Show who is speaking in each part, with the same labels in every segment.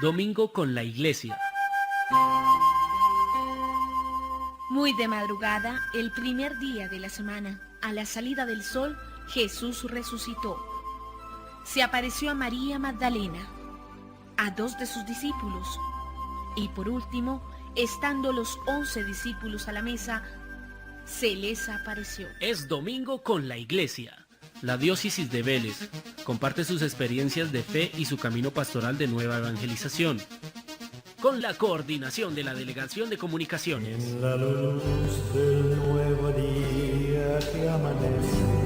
Speaker 1: Domingo con la Iglesia.
Speaker 2: Muy de madrugada, el primer día de la semana, a la salida del sol, Jesús resucitó. Se apareció a María Magdalena, a 2 de sus discípulos, y por último, estando los 11 discípulos a la mesa, se les apareció.
Speaker 1: Es Domingo con la Iglesia. La diócesis de Vélez comparte sus experiencias de fe y su camino pastoral de nueva evangelización, con la coordinación de la Delegación de Comunicaciones.
Speaker 3: En la luz del nuevo día que amanece,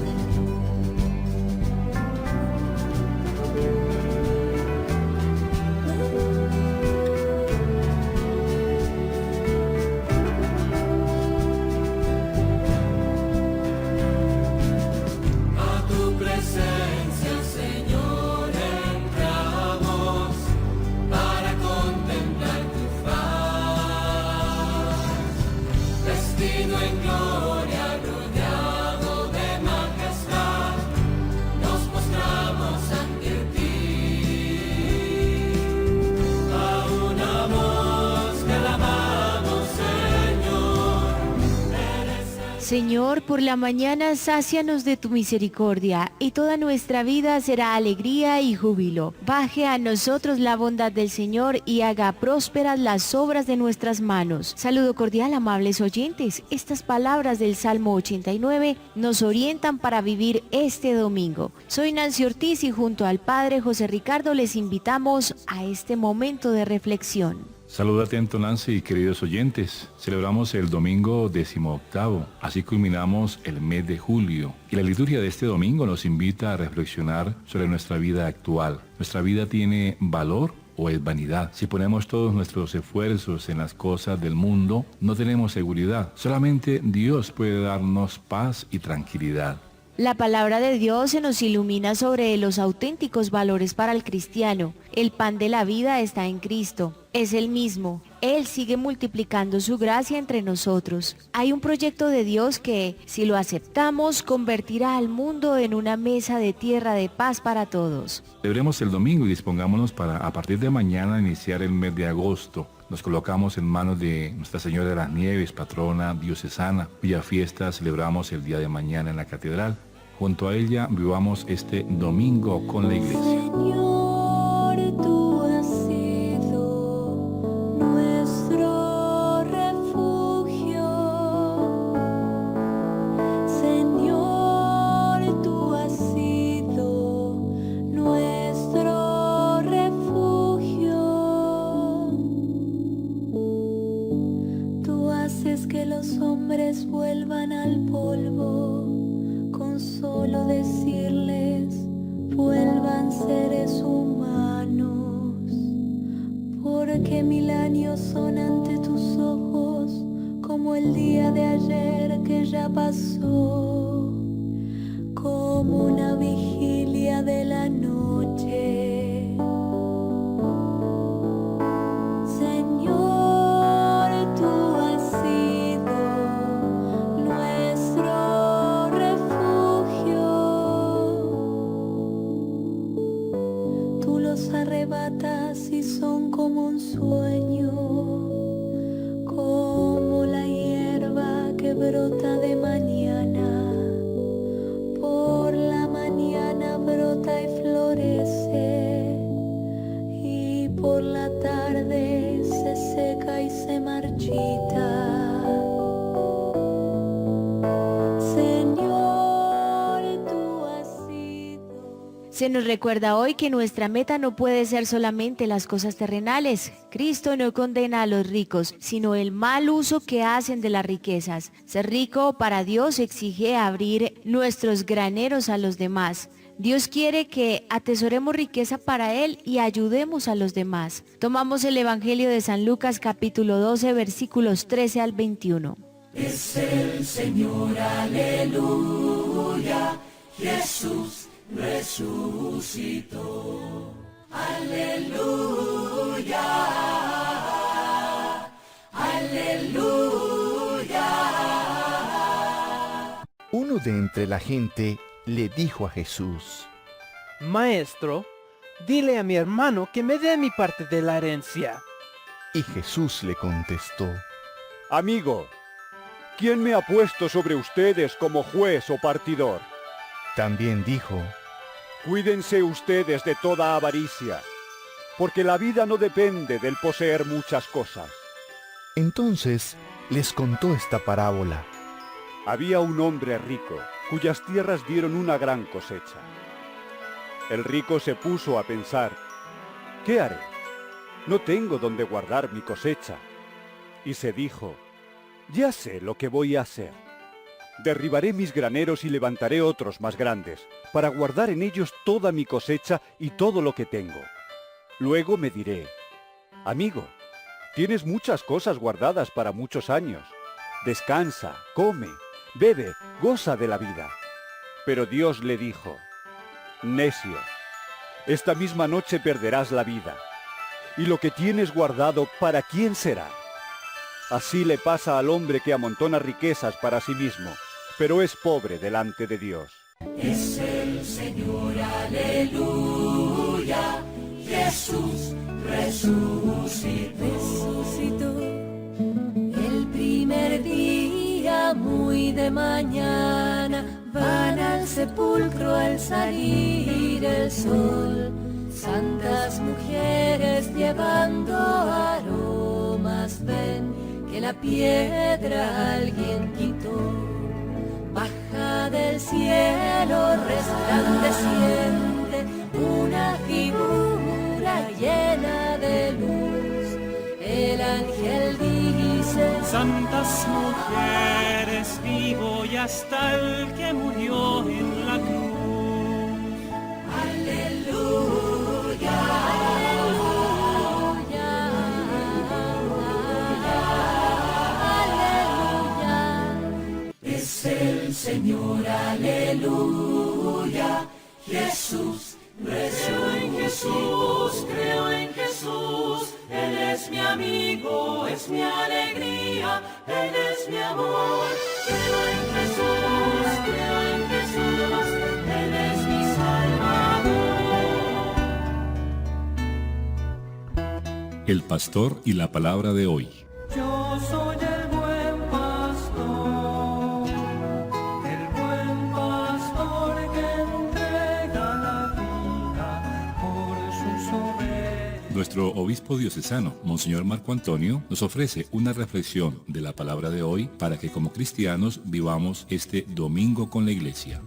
Speaker 4: a tu presencia, Señor, entramos para contemplar tu faz, vestido en gloria, rodeado de majestad, nos postramos ante ti. A una voz clamamos, Señor, eres el
Speaker 5: Señor, por la mañana sácianos de tu misericordia, y toda nuestra vida será alegría y júbilo. Baje a nosotros la bondad del Señor y haga prósperas las obras de nuestras manos. Saludo cordial, amables oyentes. Estas palabras del Salmo 89 nos orientan para vivir este domingo. Soy Nancy Ortiz y junto al Padre José Ricardo les invitamos a este momento de reflexión.
Speaker 6: Saludos atento, Nancy, y queridos oyentes. Celebramos el domingo 18º, así culminamos el mes de julio. Y la liturgia de este domingo nos invita a reflexionar sobre nuestra vida actual. ¿Nuestra vida tiene valor o es vanidad? Si ponemos todos nuestros esfuerzos en las cosas del mundo, no tenemos seguridad. Solamente Dios puede darnos paz y tranquilidad.
Speaker 5: La palabra de Dios se nos ilumina sobre los auténticos valores para el cristiano. El pan de la vida está en Cristo. Es el mismo. Él sigue multiplicando su gracia entre nosotros. Hay un proyecto de Dios que, si lo aceptamos, convertirá al mundo en una mesa de tierra de paz para todos.
Speaker 6: Celebremos el domingo y dispongámonos para a partir de mañana iniciar el mes de agosto. Nos colocamos en manos de Nuestra Señora de las Nieves, patrona diocesana, cuya fiesta celebramos el día de mañana en la catedral. Junto a ella vivamos este domingo con la Iglesia.
Speaker 7: Señor, tú has sido nuestro refugio. Señor, tú has sido nuestro refugio. Tú haces que los hombres vuelvan al polvo. Con solo decirles, vuelvan seres humanos, porque 1000 años son ante tus ojos, como el día de ayer que ya pasó, como una vigilia de la noche. Señor, tú has sido nuestro arrebatas y son como un sueño, como la hierba que brota de mañana, por la mañana brota y florece, y por la tarde se seca y se marchita.
Speaker 5: Se nos recuerda hoy que nuestra meta no puede ser solamente las cosas terrenales. Cristo no condena a los ricos, sino el mal uso que hacen de las riquezas. Ser rico para Dios exige abrir nuestros graneros a los demás. Dios quiere que atesoremos riqueza para Él y ayudemos a los demás. Tomamos el Evangelio de San Lucas capítulo 12 versículos 13 al 21.
Speaker 4: Es el Señor, aleluya, Jesús resucitó, aleluya, aleluya.
Speaker 8: Uno de entre la gente le dijo a Jesús:
Speaker 9: Maestro,
Speaker 8: dile a mi hermano que me dé mi parte de la herencia.
Speaker 9: Y Jesús le contestó:
Speaker 10: Amigo, ¿quién me ha puesto sobre ustedes como juez o partidor?
Speaker 9: También dijo:
Speaker 10: Cuídense ustedes de toda avaricia, porque la vida no depende del poseer muchas cosas.
Speaker 9: Entonces les contó esta parábola.
Speaker 10: Había un hombre rico, cuyas tierras dieron una gran cosecha. El rico se puso a pensar: ¿qué haré? No tengo donde guardar mi cosecha. Y se dijo: ya sé lo que voy a hacer. Derribaré mis graneros y levantaré otros más grandes, para guardar en ellos toda mi cosecha y todo lo que tengo. Luego me diré: amigo, tienes muchas cosas guardadas para muchos años. Descansa, come, bebe, goza de la vida. Pero Dios le dijo: necio, esta misma noche perderás la vida. Y lo que tienes guardado, ¿para quién será? Así le pasa al hombre que amontona riquezas para sí mismo, pero es pobre delante de Dios.
Speaker 4: Es el Señor, aleluya. Jesús resucitó.
Speaker 7: El primer día, muy de mañana, van al sepulcro al salir el sol. Santas mujeres llevando aromas, ven que la piedra alguien quitó. Baja del cielo resplandeciente una figura llena de luz. El ángel dice:
Speaker 11: Santas mujeres, vivo y hasta el que murió en la cruz.
Speaker 4: Aleluya, aleluya, aleluya. Es el Señor, aleluya. Jesús, creo en Jesús, creo en Jesús. Él es mi amigo, es mi alegría, Él es mi amor. Creo en Jesús, creo en Jesús. Él es mi Salvador.
Speaker 12: El pastor y la palabra de hoy.
Speaker 4: Yo soy el buen pastor que entrega la vida por sus ovejas.
Speaker 12: Nuestro obispo diocesano, Monseñor Marco Antonio, nos ofrece una reflexión de la palabra de hoy para que como cristianos vivamos este domingo con la Iglesia.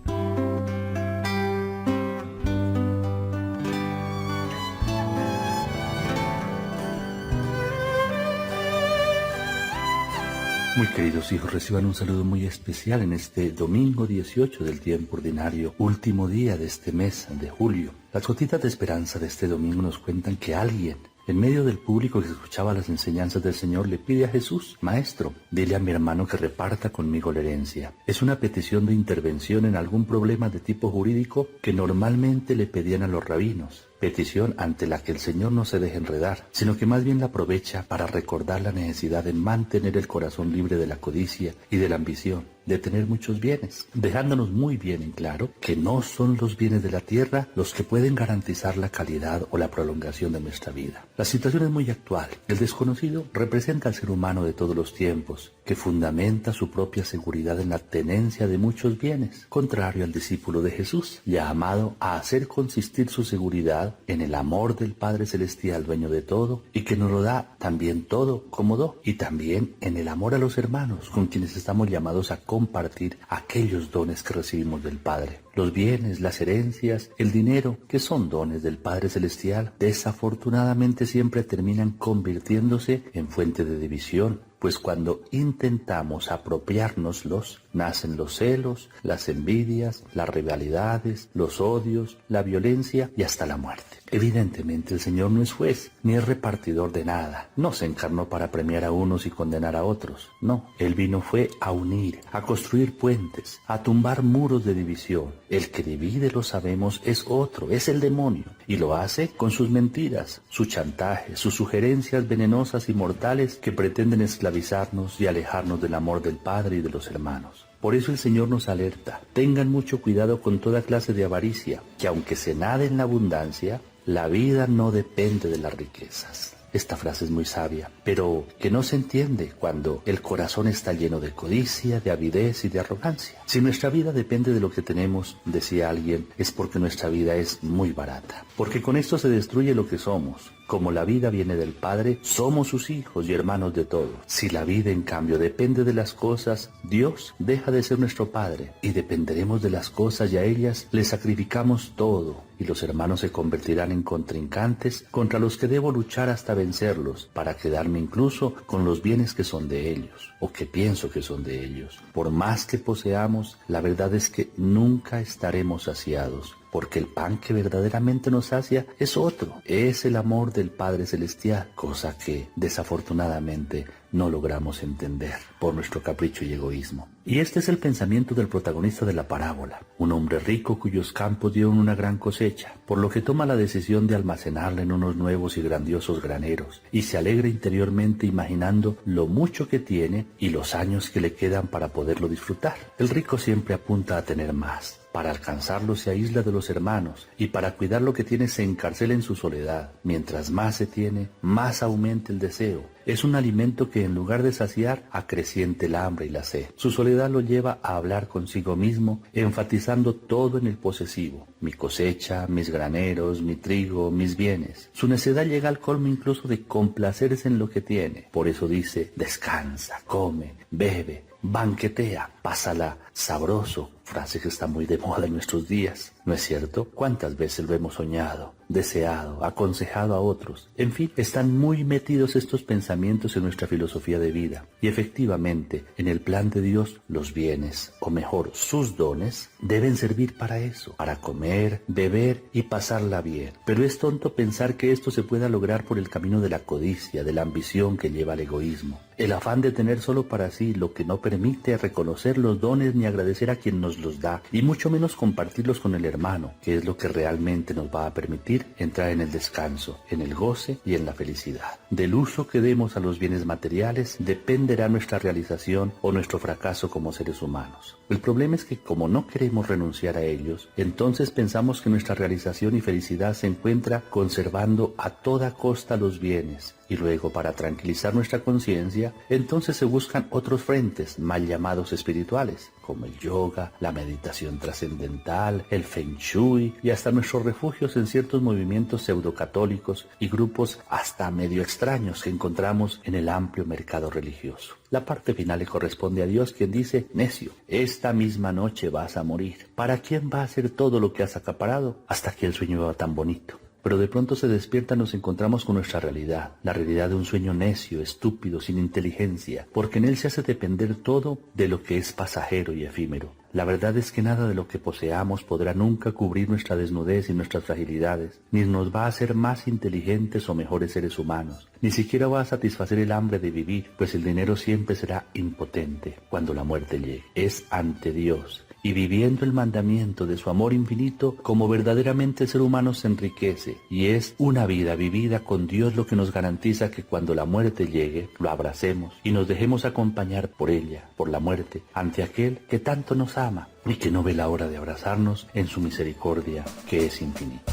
Speaker 13: Muy queridos hijos, reciban un saludo muy especial en este domingo 18 del tiempo ordinario, último día de este mes de julio. Las gotitas de esperanza de este domingo nos cuentan que alguien, en medio del público que escuchaba las enseñanzas del Señor, le pide a Jesús: Maestro, dile a mi hermano que reparta conmigo la herencia. Es una petición de intervención en algún problema de tipo jurídico que normalmente le pedían a los rabinos. Petición ante la que el Señor no se deja enredar, sino que más bien la aprovecha para recordar la necesidad de mantener el corazón libre de la codicia y de la ambición, de tener muchos bienes, dejándonos muy bien en claro que no son los bienes de la tierra los que pueden garantizar la calidad o la prolongación de nuestra vida. La situación es muy actual. El desconocido representa al ser humano de todos los tiempos, que fundamenta su propia seguridad en la tenencia de muchos bienes, contrario al discípulo de Jesús, llamado a hacer consistir su seguridad en el amor del Padre Celestial, dueño de todo, y que nos lo da también todo como do, y también en el amor a los hermanos, con quienes estamos llamados a compartir aquellos dones que recibimos del Padre. Los bienes, las herencias, el dinero, que son dones del Padre Celestial, desafortunadamente siempre terminan convirtiéndose en fuente de división, pues cuando intentamos apropiárnoslos, nacen los celos, las envidias, las rivalidades, los odios, la violencia y hasta la muerte. Evidentemente el Señor no es juez, ni es repartidor de nada. No se encarnó para premiar a unos y condenar a otros. No, Él fue a unir, a construir puentes, a tumbar muros de división. El que divide, lo sabemos, es otro, es el demonio. Y lo hace con sus mentiras, su chantaje, sus sugerencias venenosas y mortales que pretenden esclavizarnos y alejarnos del amor del Padre y de los hermanos. Por eso el Señor nos alerta: tengan mucho cuidado con toda clase de avaricia, que aunque se nade en la abundancia, la vida no depende de las riquezas. Esta frase es muy sabia, pero que no se entiende cuando el corazón está lleno de codicia, de avidez y de arrogancia. Si nuestra vida depende de lo que tenemos, decía alguien, es porque nuestra vida es muy barata. Porque con esto se destruye lo que somos. Como la vida viene del Padre, somos sus hijos y hermanos de todos. Si la vida, en cambio, depende de las cosas, Dios deja de ser nuestro Padre y dependeremos de las cosas y a ellas le sacrificamos todo. Y los hermanos se convertirán en contrincantes contra los que debo luchar hasta vencerlos, para quedarme incluso con los bienes que son de ellos, o que pienso que son de ellos. Por más que poseamos, la verdad es que nunca estaremos saciados, porque el pan que verdaderamente nos sacia es otro, es el amor del Padre Celestial, cosa que desafortunadamente no logramos entender por nuestro capricho y egoísmo. Y este es el pensamiento del protagonista de la parábola, un hombre rico cuyos campos dieron una gran cosecha, por lo que toma la decisión de almacenarla en unos nuevos y grandiosos graneros, y se alegra interiormente imaginando lo mucho que tiene y los años que le quedan para poderlo disfrutar. El rico siempre apunta a tener más. Para alcanzarlo se aísla de los hermanos, y para cuidar lo que tiene se encarcela en su soledad. Mientras más se tiene, más aumenta el deseo. Es un alimento que en lugar de saciar, acrecienta el hambre y la sed. Su soledad lo lleva a hablar consigo mismo, enfatizando todo en el posesivo. Mi cosecha, mis graneros, mi trigo, mis bienes. Su necedad llega al colmo incluso de complacerse en lo que tiene. Por eso dice, descansa, come, bebe, banquetea, pásala sabroso, frase que está muy de moda en nuestros días, ¿no es cierto? ¿Cuántas veces lo hemos soñado, deseado, aconsejado a otros? En fin, están muy metidos estos pensamientos en nuestra filosofía de vida, y efectivamente, en el plan de Dios, los bienes, o mejor, sus dones, deben servir para eso, para comer, beber y pasarla bien. Pero es tonto pensar que esto se pueda lograr por el camino de la codicia, de la ambición que lleva al egoísmo. El afán de tener solo para sí lo que no permite reconocer los dones ni agradecer a quien nos los da, y mucho menos compartirlos con el hermano, que es lo que realmente nos va a permitir entrar en el descanso, en el goce y en la felicidad. Del uso que demos a los bienes materiales dependerá nuestra realización o nuestro fracaso como seres humanos. El problema es que como no queremos renunciar a ellos, entonces pensamos que nuestra realización y felicidad se encuentra conservando a toda costa los bienes, y luego, para tranquilizar nuestra conciencia, entonces se buscan otros frentes mal llamados espirituales, como el yoga, la meditación trascendental, el feng shui y hasta nuestros refugios en ciertos movimientos pseudocatólicos y grupos hasta medio extraños que encontramos en el amplio mercado religioso. La parte final le corresponde a Dios, quien dice, necio, esta misma noche vas a morir. ¿Para quién va a hacer todo lo que has acaparado? Hasta que el sueño va tan bonito. Pero de pronto se despierta y nos encontramos con nuestra realidad, la realidad de un sueño necio, estúpido, sin inteligencia, porque en él se hace depender todo de lo que es pasajero y efímero. La verdad es que nada de lo que poseamos podrá nunca cubrir nuestra desnudez y nuestras fragilidades, ni nos va a hacer más inteligentes o mejores seres humanos, ni siquiera va a satisfacer el hambre de vivir, pues el dinero siempre será impotente cuando la muerte llegue. Es ante Dios, y viviendo el mandamiento de su amor infinito, como verdaderamente el ser humano se enriquece, y es una vida vivida con Dios lo que nos garantiza que cuando la muerte llegue, lo abracemos y nos dejemos acompañar por ella, por la muerte, ante aquel que tanto nos ama y que no ve la hora de abrazarnos en su misericordia, que es infinita.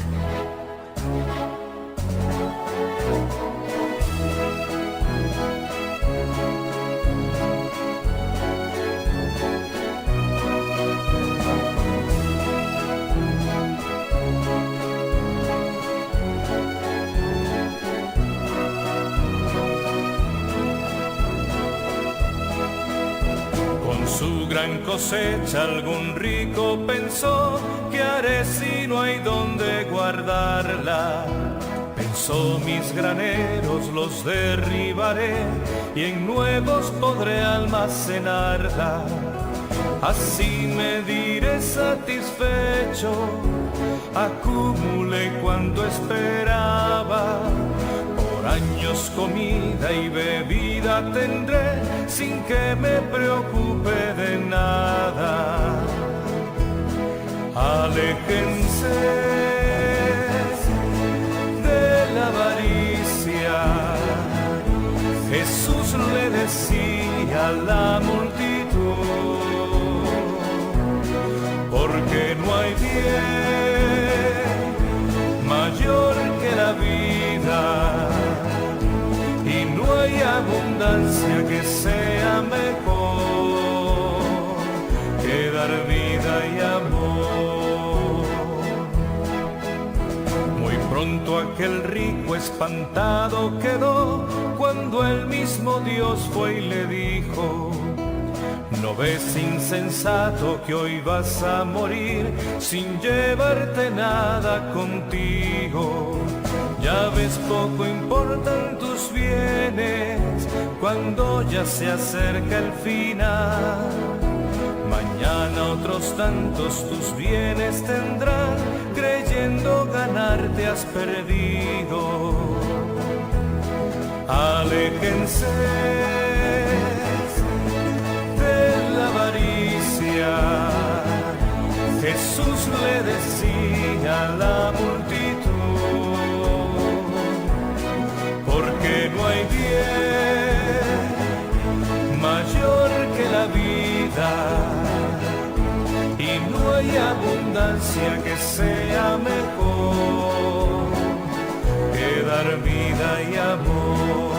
Speaker 14: Su gran cosecha algún rico pensó, ¿qué haré si no hay donde guardarla? Pensó, mis graneros los derribaré y en nuevos podré almacenarla. Así me diré satisfecho, acumulé cuanto esperaba. Por años comida y bebida tendré, sin que me preocupe de nada. Aléjense de la avaricia, Jesús le decía a la multitud, porque no hay bien mayor Pronto aquel rico espantado quedó cuando el mismo Dios fue y le dijo: ¿no ves, insensato, que hoy vas a morir sin llevarte nada contigo? Ya ves, poco importan tus bienes cuando ya se acerca el final. Mañana otros tantos tus bienes tendrán, creyendo ganarte has perdido. Aléjense de la avaricia, Jesús le decía a la multitud, porque no hay bien mayor que la vida, y no hay abundancia que sea mejor que dar vida y amor.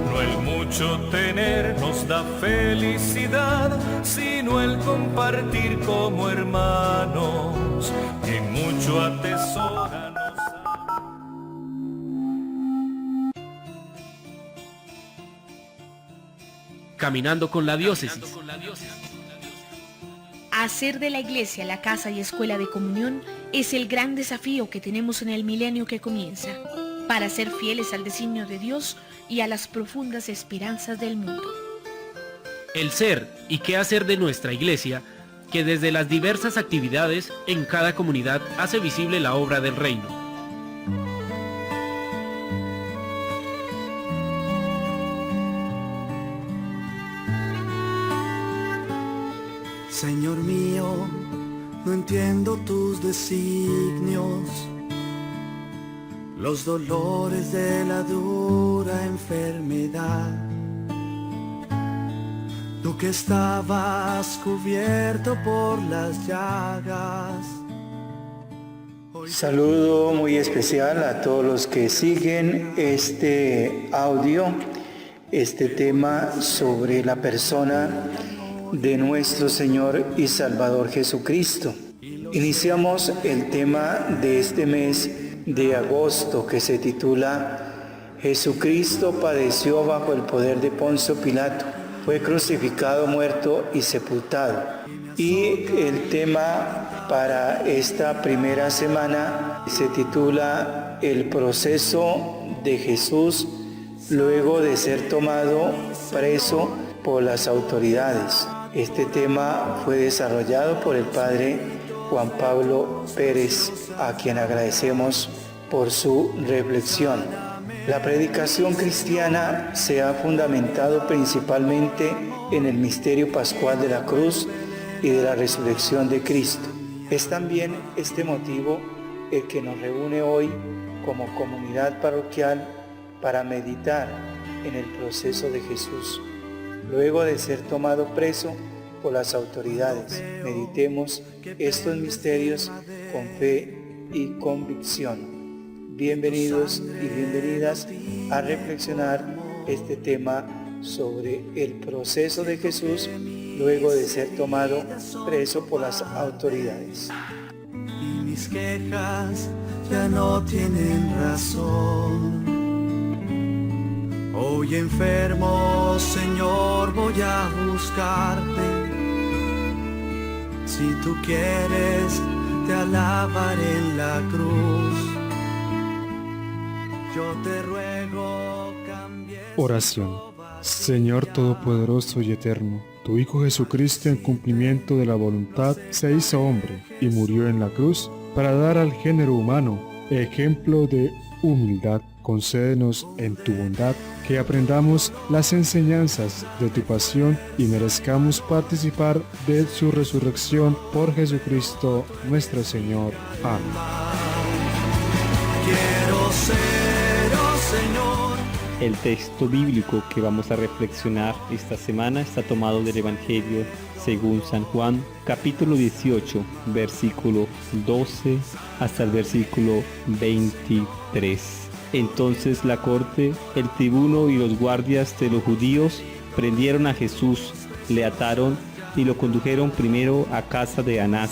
Speaker 14: No el mucho tener nos da felicidad, sino el compartir como hermanos, que mucho atesora nos da.
Speaker 1: Caminando con la diócesis.
Speaker 2: Hacer de la iglesia la casa y escuela de comunión es el gran desafío que tenemos en el milenio que comienza, para ser fieles al designio de Dios y a las profundas esperanzas del mundo.
Speaker 1: El ser y qué hacer de nuestra iglesia, que desde las diversas actividades en cada comunidad hace visible la obra del reino.
Speaker 15: Señor mío, no entiendo tus designios, los dolores de la dura enfermedad. Tú que estabas cubierto por las llagas.
Speaker 16: Saludo muy especial a todos los que siguen este audio, este tema sobre la persona de nuestro Señor y Salvador Jesucristo. Iniciamos el tema de este mes de agosto, que se titula Jesucristo padeció bajo el poder de Poncio Pilato, fue crucificado, muerto y sepultado. Y el tema para esta primera semana se titula El proceso de Jesús luego de ser tomado preso por las autoridades. Este tema fue desarrollado por el padre Juan Pablo Pérez, a quien agradecemos por su reflexión. La predicación cristiana se ha fundamentado principalmente en el misterio pascual de la cruz y de la resurrección de Cristo. Es también este motivo el que nos reúne hoy como comunidad parroquial para meditar en el proceso de Jesús, luego de ser tomado preso por las autoridades. Meditemos estos misterios con fe y convicción. Bienvenidos y bienvenidas a reflexionar este tema sobre el proceso de Jesús luego de ser tomado preso por las autoridades.
Speaker 15: Y mis quejas ya no tienen razón. Hoy enfermo, Señor, voy a buscarte. Si tú quieres, te alabaré en la cruz. Yo te ruego, cambies.
Speaker 17: Oración. Señor Todopoderoso y Eterno, tu Hijo Jesucristo, en cumplimiento de la voluntad, se hizo hombre y murió en la cruz para dar al género humano ejemplo de humildad. Concédenos en tu bondad que aprendamos las enseñanzas de tu pasión y merezcamos participar de su resurrección por Jesucristo nuestro Señor. Amén.
Speaker 15: Quiero ser, oh Señor.
Speaker 18: El texto bíblico que vamos a reflexionar esta semana está tomado del Evangelio según San Juan, capítulo 18, versículo 12 hasta el versículo 23. Entonces la corte, el tribuno y los guardias de los judíos prendieron a Jesús, le ataron y lo condujeron primero a casa de Anás,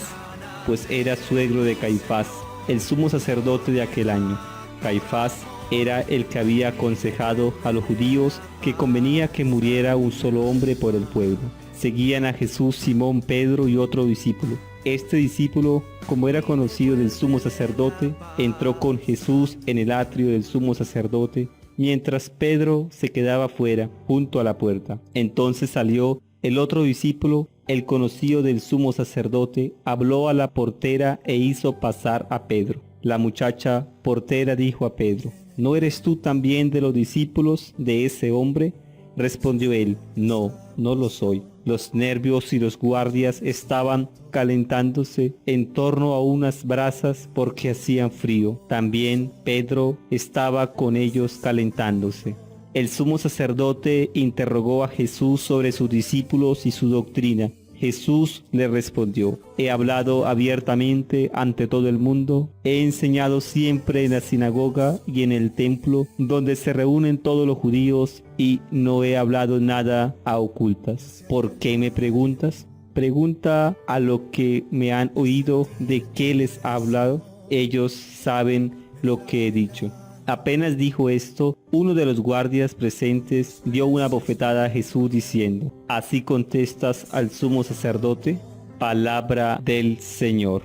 Speaker 18: pues era suegro de Caifás, el sumo sacerdote de aquel año. Caifás era el que había aconsejado a los judíos que convenía que muriera un solo hombre por el pueblo. Seguían a Jesús Simón, Pedro y otro discípulo. Este discípulo, como era conocido del sumo sacerdote, entró con Jesús en el atrio del sumo sacerdote, mientras Pedro se quedaba fuera, junto a la puerta. Entonces salió el otro discípulo, el conocido del sumo sacerdote, habló a la portera e hizo pasar a Pedro. La muchacha portera dijo a Pedro: ¿No eres tú también de los discípulos de ese hombre? Respondió él: No, no lo soy. Los nervios y los guardias estaban calentándose en torno a unas brasas porque hacían frío. También Pedro estaba con ellos calentándose. El sumo sacerdote interrogó a Jesús sobre sus discípulos y su doctrina. Jesús le respondió: He hablado abiertamente ante todo el mundo, he enseñado siempre en la sinagoga y en el templo, donde se reúnen todos los judíos, y no he hablado nada a ocultas. ¿Por qué me preguntas? Pregunta a lo que me han oído de qué les ha hablado. Ellos saben lo que he dicho. Apenas dijo esto, uno de los guardias presentes dio una bofetada a Jesús diciendo: ¿Así contestas al sumo sacerdote? Palabra del Señor.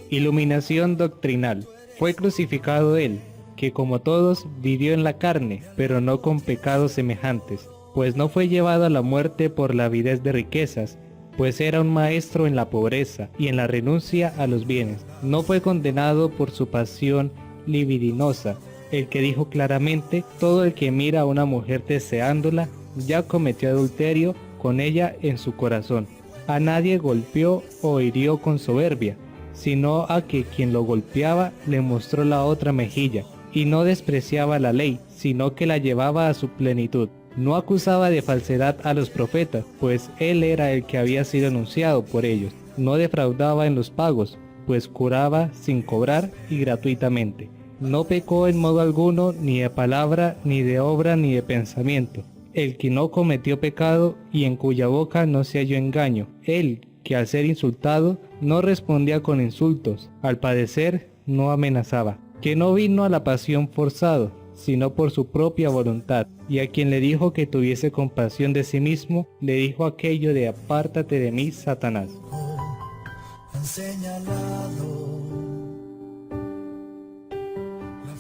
Speaker 19: Iluminación doctrinal. Fue crucificado él, que como todos vivió en la carne, pero no con pecados semejantes, pues no fue llevado a la muerte por la avidez de riquezas, pues era un maestro en la pobreza y en la renuncia a los bienes. No fue condenado por su pasión libidinosa, el que dijo claramente: todo el que mira a una mujer deseándola, ya cometió adulterio con ella en su corazón. A nadie golpeó o hirió con soberbia, sino a que quien lo golpeaba le mostró la otra mejilla, y no despreciaba la ley, sino que la llevaba a su plenitud. No acusaba de falsedad a los profetas, pues él era el que había sido anunciado por ellos. No defraudaba en los pagos, pues curaba sin cobrar y gratuitamente. No pecó en modo alguno, ni de palabra, ni de obra, ni de pensamiento. El que no cometió pecado y en cuya boca no se halló engaño. Él, que al ser insultado, no respondía con insultos. Al padecer, no amenazaba. Que no vino a la pasión forzado, sino por su propia voluntad, y a quien le dijo que tuviese compasión de sí mismo, le dijo aquello de: apártate de mí, Satanás.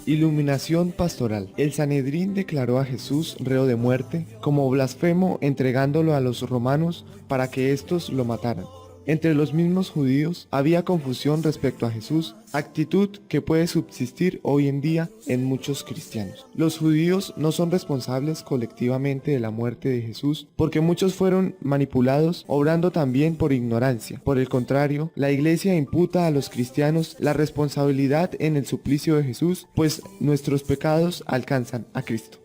Speaker 9: Iluminación pastoral. El Sanedrín declaró a Jesús reo de muerte como blasfemo, entregándolo a los romanos para que éstos lo mataran. Entre los mismos judíos había confusión respecto a Jesús, actitud que puede subsistir hoy en día en muchos cristianos. Los judíos no son responsables colectivamente de la muerte de Jesús, porque muchos fueron manipulados, obrando también por ignorancia. Por el contrario, la Iglesia imputa a los cristianos la responsabilidad en el suplicio de Jesús, pues nuestros pecados alcanzan a Cristo.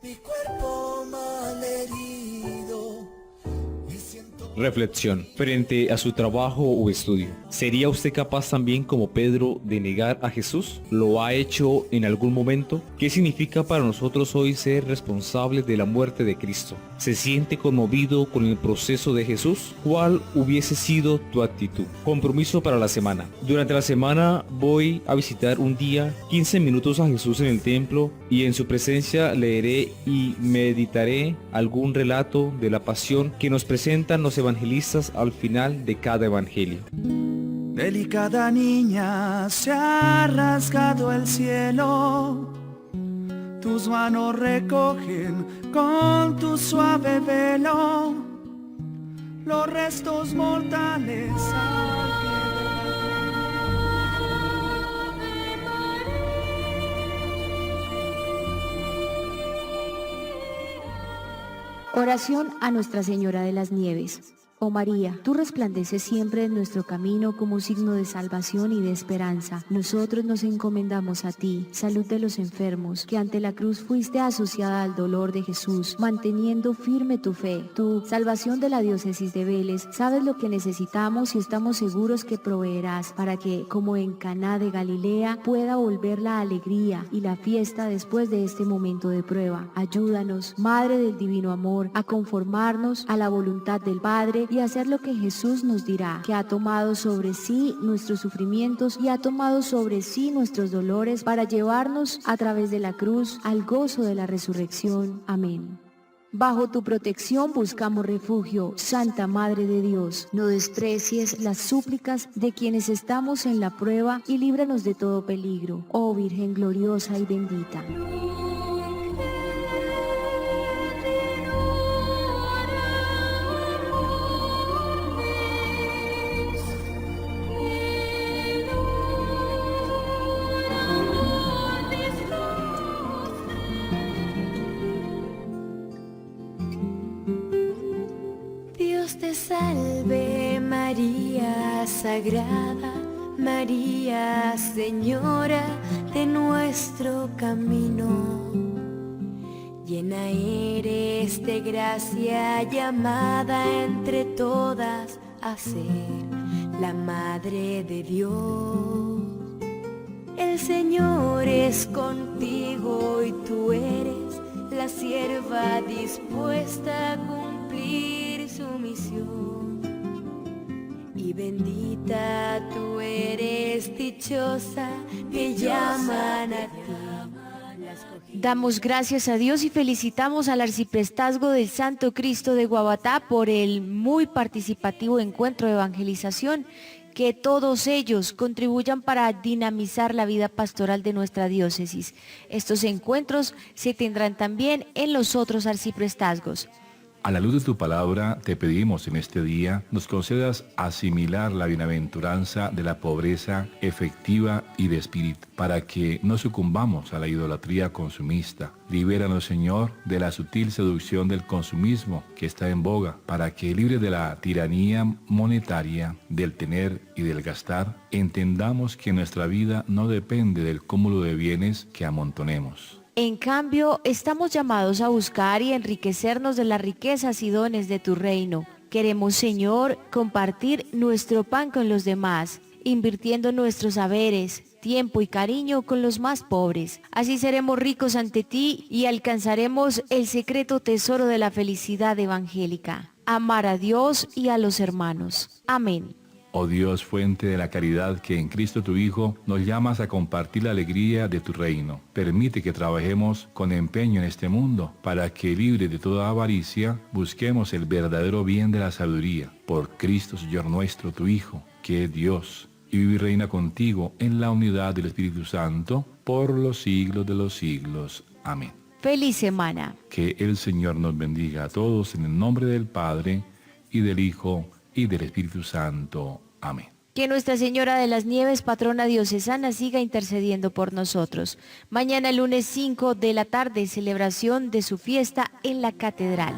Speaker 20: Reflexión. Frente a su trabajo o estudio, ¿sería usted capaz también, como Pedro, de negar a Jesús? ¿Lo ha hecho en algún momento? ¿Qué significa para nosotros hoy ser responsables de la muerte de Cristo? ¿Se siente conmovido con el proceso de Jesús? ¿Cuál hubiese sido tu actitud? Compromiso para la semana. Durante la semana voy a visitar un día 15 minutos a Jesús en el templo, y en su presencia leeré y meditaré algún relato de la pasión que nos presentan los evangelistas al final de cada evangelio.
Speaker 15: Delicada niña, se ha rasgado el cielo, tus manos recogen con tu suave velo los restos mortales.
Speaker 5: Oración a Nuestra Señora de las Nieves. Oh María, tú resplandeces siempre en nuestro camino como signo de salvación y de esperanza. Nosotros nos encomendamos a ti, salud de los enfermos, que ante la cruz fuiste asociada al dolor de Jesús, manteniendo firme tu fe. Tú, salvación de la diócesis de Vélez, sabes lo que necesitamos y estamos seguros que proveerás para que, como en Caná de Galilea, pueda volver la alegría y la fiesta después de este momento de prueba. Ayúdanos, Madre del Divino Amor, a conformarnos a la voluntad del Padre y hacer lo que Jesús nos dirá, que ha tomado sobre sí nuestros sufrimientos y ha tomado sobre sí nuestros dolores para llevarnos a través de la cruz al gozo de la resurrección. Amén. Bajo tu protección buscamos refugio, Santa Madre de Dios. No desprecies las súplicas de quienes estamos en la prueba y líbranos de todo peligro, oh Virgen gloriosa y bendita.
Speaker 7: Dios te salve María Sagrada, María Señora de nuestro camino. Llena eres de gracia, llamada entre todas a ser la Madre de Dios. El Señor es contigo y tú eres la sierva dispuesta a cumplir su misión. Y bendita tú eres, dichosa, te llaman a ti.
Speaker 5: Damos gracias a Dios y felicitamos al Arciprestazgo del Santo Cristo de Guabatá por el muy participativo encuentro de evangelización. Que todos ellos contribuyan para dinamizar la vida pastoral de nuestra diócesis. Estos encuentros se tendrán también en los otros arciprestazgos.
Speaker 6: A la luz de tu palabra, te pedimos en este día, nos concedas asimilar la bienaventuranza de la pobreza efectiva y de espíritu, para que no sucumbamos a la idolatría consumista. Libéranos, Señor, de la sutil seducción del consumismo que está en boga, para que, libre de la tiranía monetaria, del tener y del gastar, entendamos que nuestra vida no depende del cúmulo de bienes que amontonemos.
Speaker 5: En cambio, estamos llamados a buscar y enriquecernos de las riquezas y dones de tu reino. Queremos, Señor, compartir nuestro pan con los demás, invirtiendo nuestros saberes, tiempo y cariño con los más pobres. Así seremos ricos ante ti y alcanzaremos el secreto tesoro de la felicidad evangélica. Amar a Dios y a los hermanos. Amén.
Speaker 6: Oh Dios, fuente de la caridad que en Cristo tu Hijo nos llamas a compartir la alegría de tu reino. Permite que trabajemos con empeño en este mundo, para que, libre de toda avaricia, busquemos el verdadero bien de la sabiduría. Por Cristo, Señor nuestro, tu Hijo, que es Dios, y vive y reina contigo en la unidad del Espíritu Santo, por los siglos de los siglos. Amén.
Speaker 5: Feliz semana.
Speaker 6: Que el Señor nos bendiga a todos en el nombre del Padre, y del Hijo, y del Espíritu Santo. Amén.
Speaker 5: Que Nuestra Señora de las Nieves, patrona diocesana, siga intercediendo por nosotros. Mañana, lunes 5 de la tarde, celebración de su fiesta en la catedral.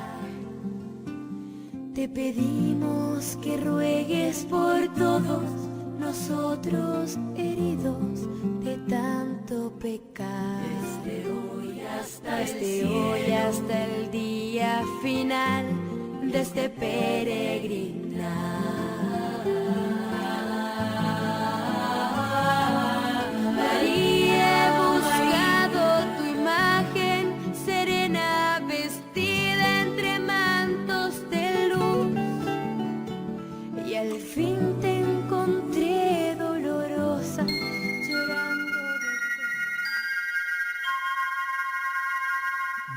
Speaker 7: Te pedimos que ruegues por todos nosotros heridos de tanto pecar. Desde hoy hasta el día final de este peregrinar. María, he buscado tu imagen serena, vestida entre mantos de luz, y al fin te encontré dolorosa, llorando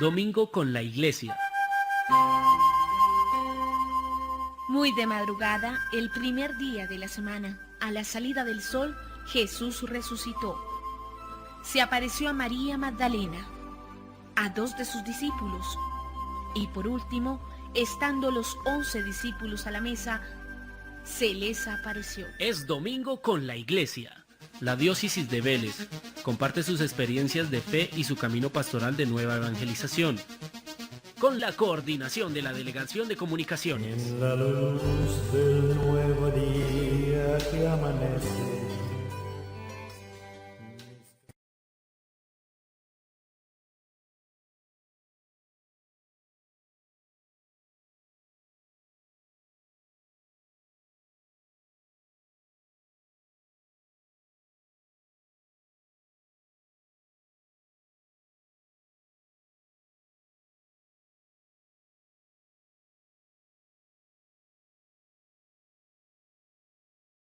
Speaker 1: Domingo con la Iglesia.
Speaker 2: Muy de madrugada, el primer día de la semana, a la salida del sol, Jesús resucitó. Se apareció a María Magdalena, a 2 de sus discípulos, y por último, estando los 11 discípulos a la mesa, se les apareció.
Speaker 1: Es Domingo con la Iglesia. La diócesis de Vélez comparte sus experiencias de fe y su camino pastoral de nueva evangelización. con la coordinación de la Delegación de Comunicaciones.
Speaker 3: En la luz del nuevo día que amanece,